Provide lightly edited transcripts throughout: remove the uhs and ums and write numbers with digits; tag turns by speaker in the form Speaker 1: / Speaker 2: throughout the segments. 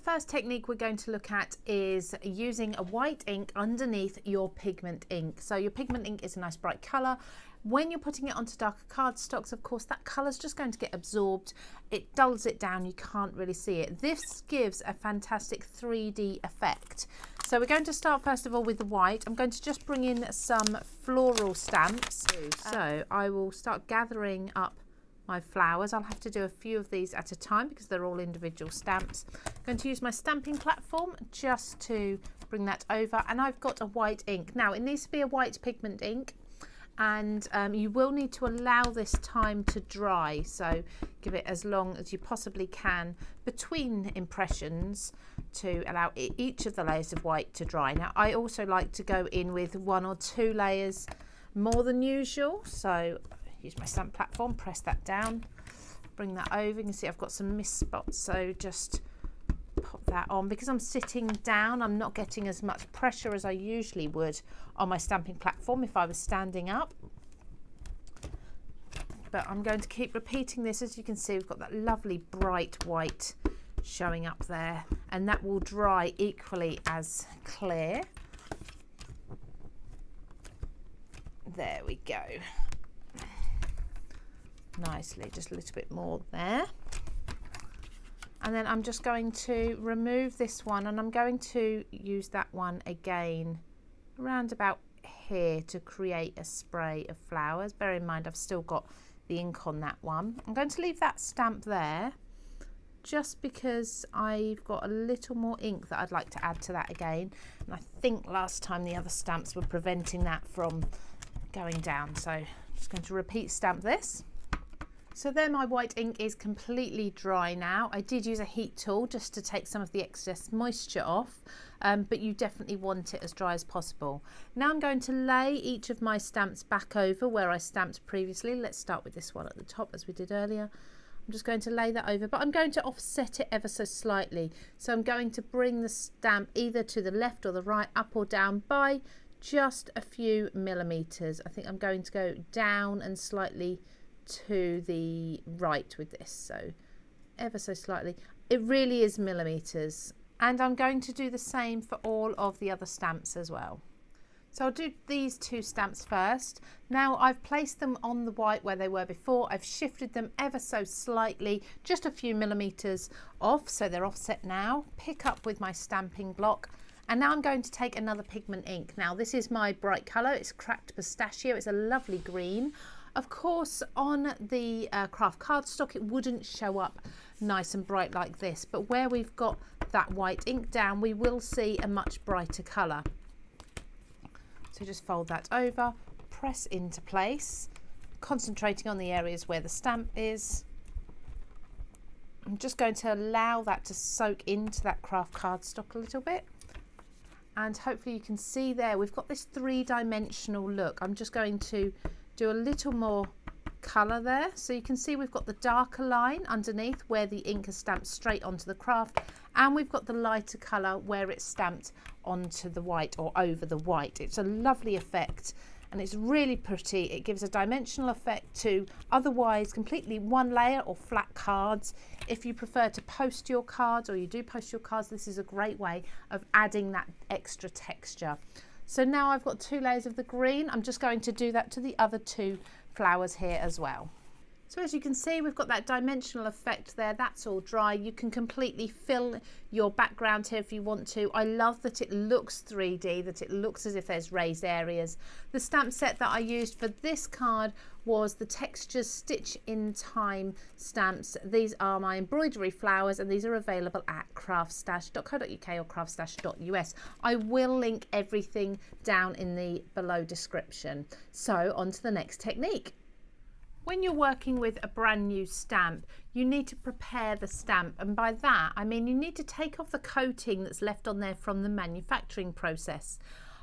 Speaker 1: first technique we're going to look at is using a white ink underneath your pigment ink. So your pigment ink is a nice bright colour. When you're putting it onto darker cardstocks, of course, that colour is just going to get absorbed. It dulls it down, you can't really see it. This gives a fantastic 3D effect. So we're going to start first of all with the white. I'm going to just bring in some floral stamps. So I will start gathering up my flowers. I'll have to do a few of these at a time because they're all individual stamps. I'm going to use my stamping platform just to bring that over, and I've got a white ink. Now it needs to be a white pigment ink, and you will need to allow this time to dry, so give it as long as you possibly can between impressions to allow each of the layers of white to dry. Now I also like to go in with 1 or 2 layers more than usual, so use my stamp platform, press that down, bring that over. You can see I've got some mist spots, so just pop that on. Because I'm sitting down, I'm not getting as much pressure as I usually would on my stamping platform if I was standing up. But I'm going to keep repeating this. As you can see, we've got that lovely bright white showing up there, and that will dry equally as clear. There we go. Nicely, just a little bit more there, and then I'm just going to remove this one, and I'm going to use that one again around about here to create a spray of flowers. Bear in mind I've still got the ink on that one. I'm going to leave that stamp there just because I've got a little more ink that I'd like to add to that again, and I think last time the other stamps were preventing that from going down, so I'm just going to repeat stamp this. So there, my white ink is completely dry now. I did use a heat tool just to take some of the excess moisture off, but you definitely want it as dry as possible. Now I'm going to lay each of my stamps back over where I stamped previously. Let's start with this one at the top as we did earlier. I'm just going to lay that over, but I'm going to offset it ever so slightly. So I'm going to bring the stamp either to the left or the right, up or down by just a few millimeters. I think I'm going to go down and slightly to the right with this, so ever so slightly. It really is millimeters, and I'm going to do the same for all of the other stamps as well. So I'll do these 2 stamps first. Now I've placed them on the white where they were before. I've shifted them ever so slightly, just a few millimeters off, so they're offset now. Pick up with my stamping block, and now I'm going to take another pigment ink. Now this is my bright colour, it's Cracked Pistachio, it's a lovely green. Of course, on the craft cardstock, it wouldn't show up nice and bright like this, but where we've got that white ink down, we will see a much brighter colour. So just fold that over, press into place, concentrating on the areas where the stamp is. I'm just going to allow that to soak into that craft cardstock a little bit. And hopefully you can see there, we've got this 3-dimensional look. I'm just going to do a little more colour there, so you can see we've got the darker line underneath where the ink is stamped straight onto the craft, and we've got the lighter colour where it's stamped onto the white or over the white. It's a lovely effect, and it's really pretty. It gives a dimensional effect to otherwise completely one layer or flat cards. If you prefer to post your cards, or you do post your cards, this is a great way of adding that extra texture. So now I've got 2 layers of the green. I'm just going to do that to the other 2 flowers here as well. So as you can see, we've got that dimensional effect there. That's all dry. You can completely fill your background here if you want to. I love that it looks 3D, that it looks as if there's raised areas. The stamp set that I used for this card was the Textures Stitch in Time stamps. These are my embroidery flowers, and these are available at craftstash.co.uk or craftstash.us. I will link everything down in the below description. So on to the next technique. When you're working with a brand new stamp, you need to prepare the stamp, and by that I mean you need to take off the coating that's left on there from the manufacturing process.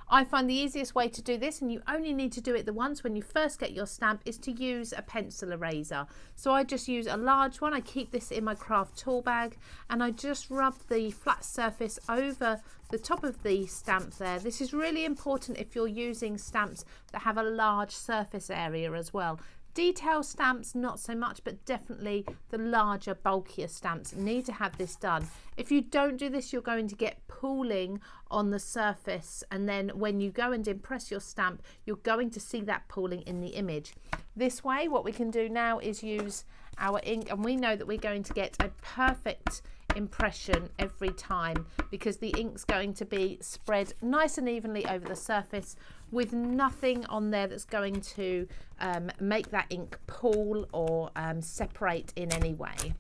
Speaker 1: I find the easiest way to do this, and you only need to do it the once when you first get your stamp, is to use a pencil eraser. So I just use a large one. I keep this in my craft tool bag, and I just rub the flat surface over the top of the stamp there. This is really important if you're using stamps that have a large surface area as well. Detail stamps, not so much, but definitely the larger, bulkier stamps need to have this done. If you don't do this, you're going to get pooling on the surface, and then when you go and impress your stamp, you're going to see that pooling in the image. This way, what we can do now is use our ink, and we know that we're going to get a perfect impression every time because the ink's going to be spread nice and evenly over the surface with nothing on there that's going to make that ink pool or separate in any way.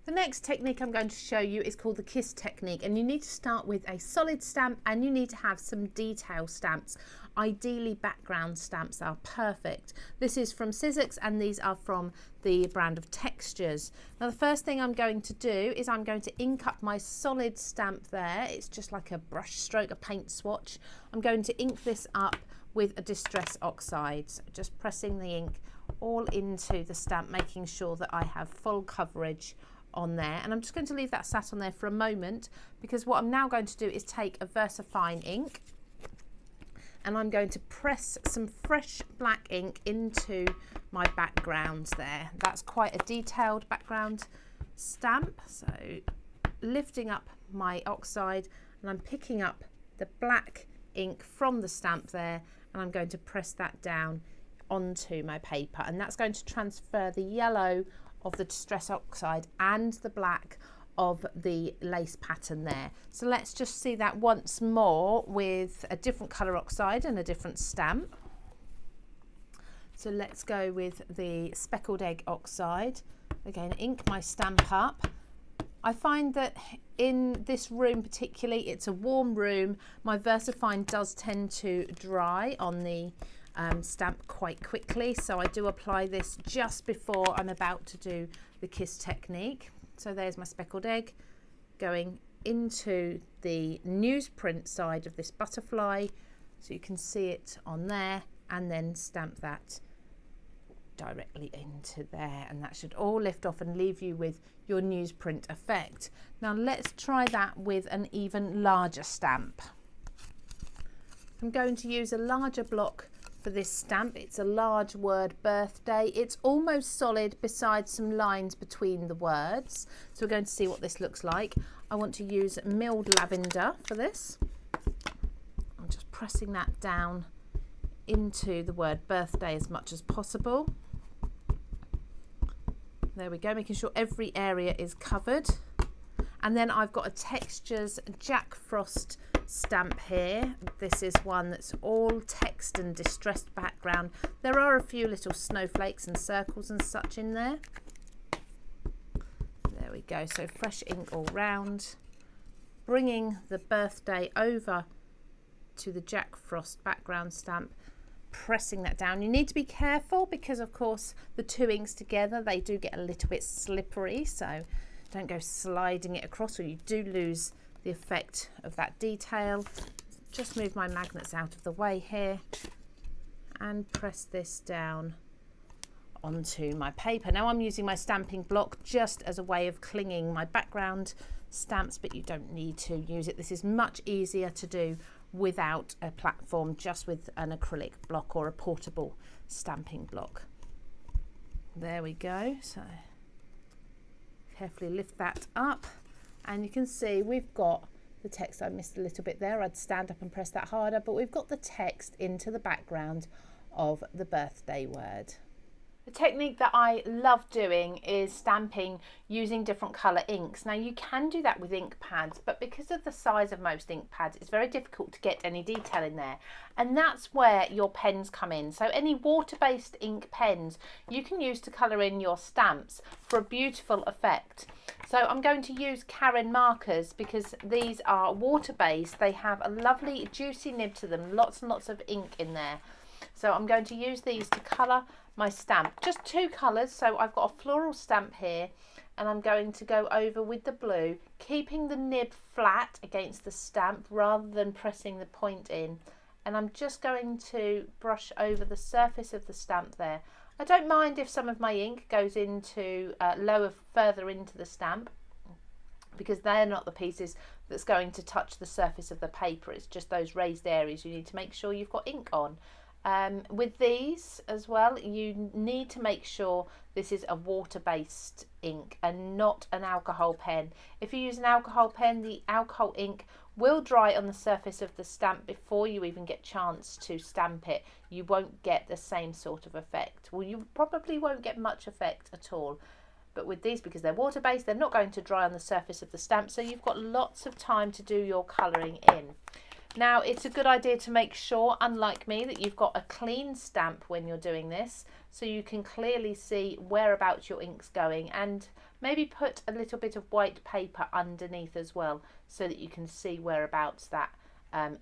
Speaker 1: The next technique I'm going to show you is called the kiss technique, and you need to start with a solid stamp and you need to have some detail stamps. Ideally background stamps are perfect. This is from Sizzix and these are from the brand of Textures. Now the first thing I'm going to do is I'm going to ink up my solid stamp there. It's just like a brush stroke, a paint swatch. I'm going to ink this up with a Distress Oxide. So just pressing the ink all into the stamp, making sure that I have full coverage on there, and I'm just going to leave that sat on there for a moment because what I'm now going to do is take a VersaFine ink and I'm going to press some fresh black ink into my backgrounds there. That's quite a detailed background stamp, so lifting up my oxide and I'm picking up the black ink from the stamp there and I'm going to press that down onto my paper, and that's going to transfer the yellow of the Distress Oxide and the black of the lace pattern there. So let's just see that once more with a different colour oxide and a different stamp. So let's go with the Speckled Egg Oxide. Again, ink my stamp up. I find that in this room particularly, it's a warm room. My VersaFine does tend to dry on the stamp quite quickly, so I do apply this just before I'm about to do the kiss technique. So there's my speckled egg going into the newsprint side of this butterfly, so you can see it on there, and then stamp that directly into there, and that should all lift off and leave you with your newsprint effect. Now let's try that with an even larger stamp. I'm going to use a larger block for this stamp. It's a large word birthday. It's almost solid besides some lines between the words. So we're going to see what this looks like. I want to use milled lavender for this. I'm just pressing that down into the word birthday as much as possible. There we go, making sure every area is covered. And then I've got a Textures Jack Frost stamp here. This is one that's all text and distressed background. There are a few little snowflakes and circles and such in there. There we go, so fresh ink all round. Bringing the birthday over to the Jack Frost background stamp, pressing that down. You need to be careful because of course the two inks together, they do get a little bit slippery, so don't go sliding it across or you do lose the effect of that detail. Just move my magnets out of the way here and press this down onto my paper. Now I'm using my stamping block just as a way of clinging my background stamps, but you don't need to use it. This is much easier to do without a platform, just with an acrylic block or a portable stamping block. There we go. So carefully lift that up and you can see we've got the text. I missed a little bit there. I'd stand up and press that harder, but we've got the text into the background of the birthday word. The technique that I love doing is stamping using different colour inks. Now you can do that with ink pads, but because of the size of most ink pads, it's very difficult to get any detail in there. And that's where your pens come in. So any water-based ink pens you can use to colour in your stamps for a beautiful effect. So I'm going to use Karen markers because these are water-based. They have a lovely juicy nib to them, lots and lots of ink in there. So I'm going to use these to colour my stamp, just two colours. So I've got a floral stamp here and I'm going to go over with the blue, keeping the nib flat against the stamp rather than pressing the point in, and I'm just going to brush over the surface of the stamp there. I don't mind if some of my ink goes into lower further into the stamp because they're not the pieces that's going to touch the surface of the paper. It's just those raised areas you need to make sure you've got ink on. With these as well, you need to make sure this is a water-based ink and not an alcohol pen. If you use an alcohol pen, the alcohol ink will dry on the surface of the stamp before you even get a chance to stamp it. You won't get the same sort of effect. Well, you probably won't get much effect at all. But with these, because they're water-based, they're not going to dry on the surface of the stamp, so you've got lots of time to do your colouring in. Now, it's a good idea to make sure, unlike me, that you've got a clean stamp when you're doing this, so you can clearly see whereabouts your ink's going, and maybe put a little bit of white paper underneath as well, so that you can see whereabouts that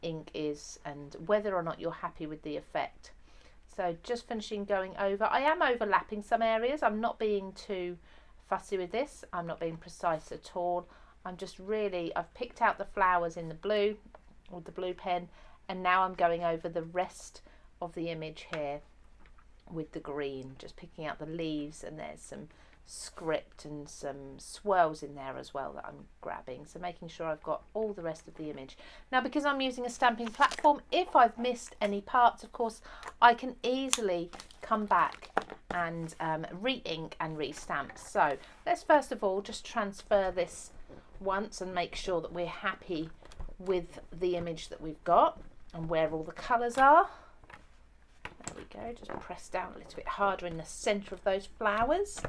Speaker 1: ink is and whether or not you're happy with the effect. So just finishing going over. I am overlapping some areas. I'm not being too fussy with this. I'm not being precise at all. I'm just really, I've picked out the flowers in the blue with the blue pen, and now I'm going over the rest of the image here with the green, just picking out the leaves, and there's some script and some swirls in there as well that I'm grabbing, so making sure I've got all the rest of the image. Now, because I'm using a stamping platform, if I've missed any parts, of course I can easily come back and re-ink and re-stamp. So let's first of all just transfer this once and make sure that we're happy with the image that we've got and where all the colours are. There we go, just press down a little bit harder in the centre of those flowers.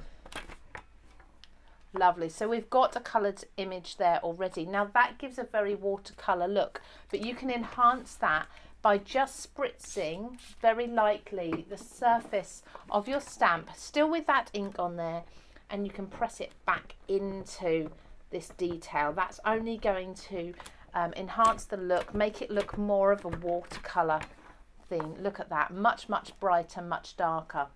Speaker 1: Lovely, so we've got a coloured image there already. Now that gives a very watercolour look, but you can enhance that by just spritzing very lightly the surface of your stamp, still with that ink on there, and you can press it back into this detail. That's only going to enhance the look, make it look more of a watercolour theme. Look at that, much brighter, much darker.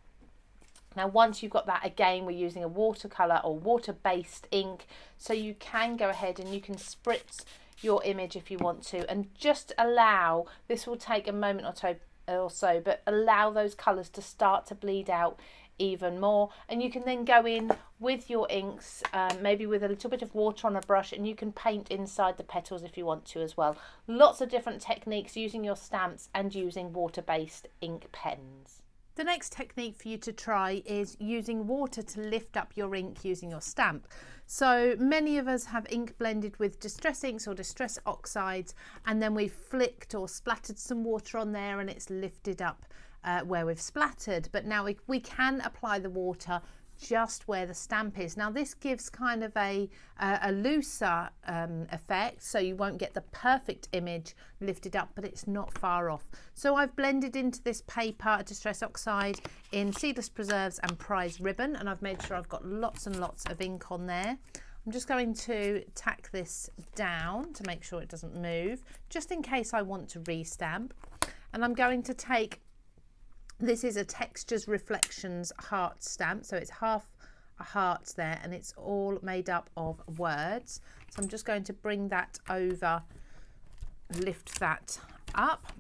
Speaker 1: Now once you've got that, again we're using a watercolour or water-based ink, so you can go ahead and you can spritz your image if you want to, and just allow, this will take a moment or so, but allow those colours to start to bleed out even more, and you can then go in with your inks, maybe with a little bit of water on a brush, and you can paint inside the petals if you want to as well. Lots of different techniques using your stamps and using water-based ink pens. The next technique for you to try is using water to lift up your ink using your stamp. So many of us have ink blended with distress inks or distress oxides, and then we've flicked or splattered some water on there and it's lifted up where we've splattered. But now we can apply the water just where the stamp is. Now this gives kind of a looser effect, so you won't get the perfect image lifted up, but it's not far off. So I've blended into this paper a distress oxide in Seedless Preserves and Prize Ribbon, and I've made sure I've got lots and lots of ink on there. I'm just going to tack this down to make sure it doesn't move, just in case I want to re-stamp. And I'm going to take, this is a Textures Reflections heart stamp, so it's half a heart there and it's all made up of words. So I'm just going to bring that over, lift that up,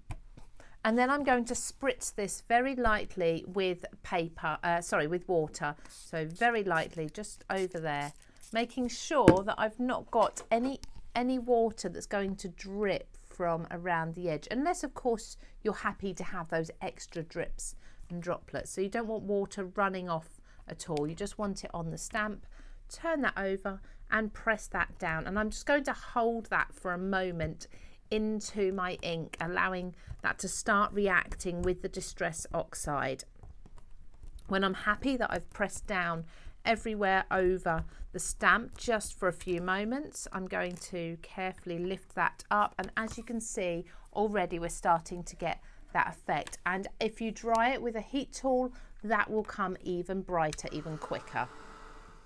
Speaker 1: and then I'm going to spritz this very lightly with with water. So very lightly just over there, making sure that I've not got any water that's going to drip from around the edge, unless of course you're happy to have those extra drips and droplets. So you don't want water running off at all, you just want it on the stamp. Turn that over and press that down, and I'm just going to hold that for a moment into my ink, allowing that to start reacting with the distress oxide. When I'm happy that I've pressed down everywhere over the stamp just for a few moments, I'm going to carefully lift that up, and as you can see already we're starting to get that effect, and if you dry it with a heat tool that will come even brighter, even quicker.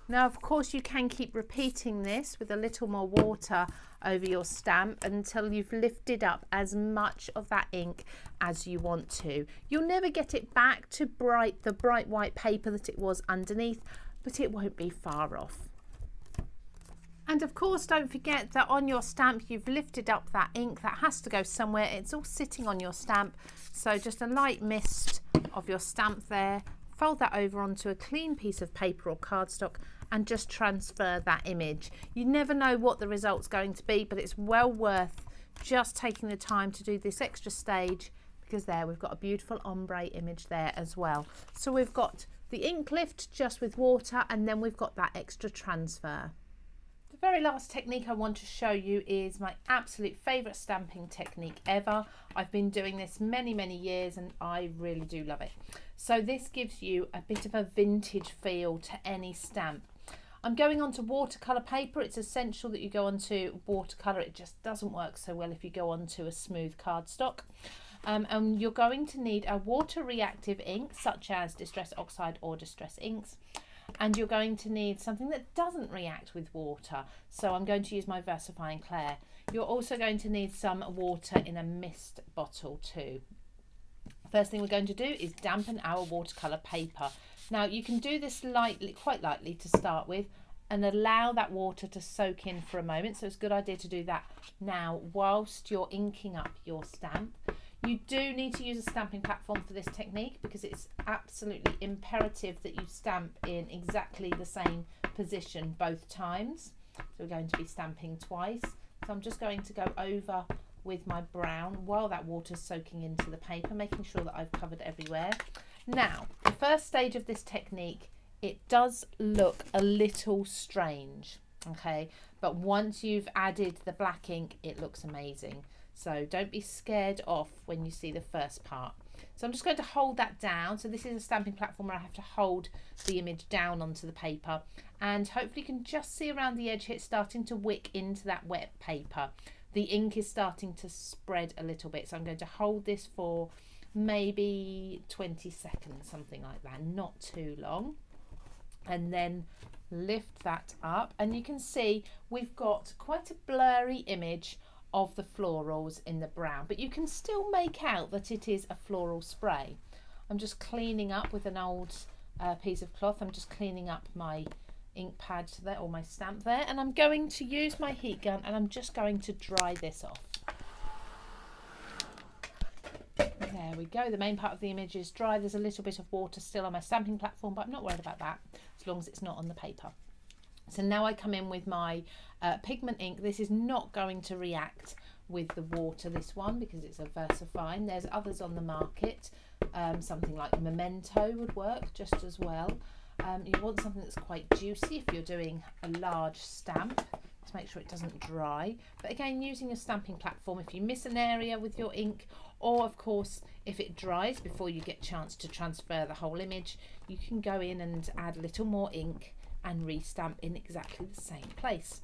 Speaker 1: Now of course you can keep repeating this with a little more water over your stamp until you've lifted up as much of that ink as you want to. You'll never get it back to the bright white paper that it was underneath, but it won't be far off. And of course don't forget that on your stamp you've lifted up that ink, that has to go somewhere, it's all sitting on your stamp, so just a light mist of your stamp there, fold that over onto a clean piece of paper or cardstock and just transfer that image. You never know what the result's going to be, but it's well worth just taking the time to do this extra stage because there we've got a beautiful ombre image there as well. So we've got the ink lift just with water, and then we've got that extra transfer. The very last technique I want to show you is my absolute favourite stamping technique ever. I've been doing this many years and I really do love it. So this gives you a bit of a vintage feel to any stamp. I'm going on to watercolour paper. It's essential that you go onto watercolour. It just doesn't work so well if you go onto a smooth cardstock. And you're going to need a water reactive ink such as Distress Oxide or Distress Inks. And you're going to need something that doesn't react with water. So I'm going to use my Versifying Clair. You're also going to need some water in a mist bottle too. First thing we're going to do is dampen our watercolour paper. Now you can do this lightly, quite lightly to start with, and allow that water to soak in for a moment. So it's a good idea to do that now whilst you're inking up your stamp. You do need to use a stamping platform for this technique because it's absolutely imperative that you stamp in exactly the same position both times. So we're going to be stamping twice. So I'm just going to go over with my brown while that water's soaking into the paper, making sure that I've covered everywhere. Now, the first stage of this technique, it does look a little strange, okay? But once you've added the black ink, it looks amazing. So don't be scared off when you see the first part. So I'm just going to hold that down. So this is a stamping platform where I have to hold the image down onto the paper, and hopefully you can just see around the edge here it's starting to wick into that wet paper. The ink is starting to spread a little bit. So I'm going to hold this for maybe 20 seconds, something like that, not too long. And then lift that up, and you can see we've got quite a blurry image of the florals in the brown, but you can still make out that it is a floral spray. I'm just cleaning up with an old piece of cloth. I'm just cleaning up my ink pad there, or my stamp there, and I'm going to use my heat gun and I'm just going to dry this off. There we go, the main part of the image is dry. There's a little bit of water still on my stamping platform, but I'm not worried about that as long as it's not on the paper. So now I come in with my pigment ink. This is not going to react with the water, this one, because it's a VersaFine. There's others on the market. Something like Memento would work just as well. You want something that's quite juicy if you're doing a large stamp, to make sure it doesn't dry. But again, using a stamping platform, if you miss an area with your ink, or of course if it dries before you get a chance to transfer the whole image, you can go in and add a little more ink and restamp in exactly the same place.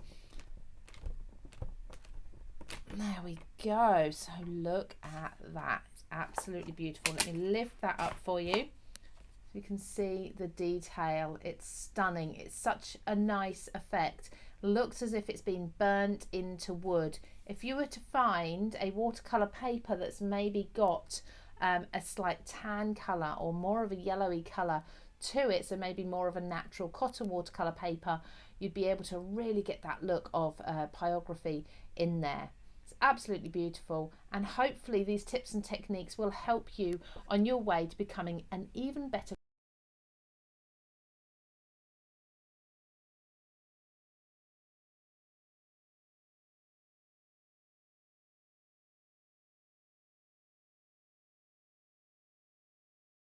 Speaker 1: There we go. So look at that. It's absolutely beautiful. Let me lift that up for you. So you can see the detail. It's stunning. It's such a nice effect. Looks as if it's been burnt into wood. If you were to find a watercolour paper that's maybe got a slight tan colour or more of a yellowy colour to it, so maybe more of a natural cotton watercolour paper, you'd be able to really get that look of pyrography in there. It's absolutely beautiful, and hopefully these tips and techniques will help you on your way to becoming an even better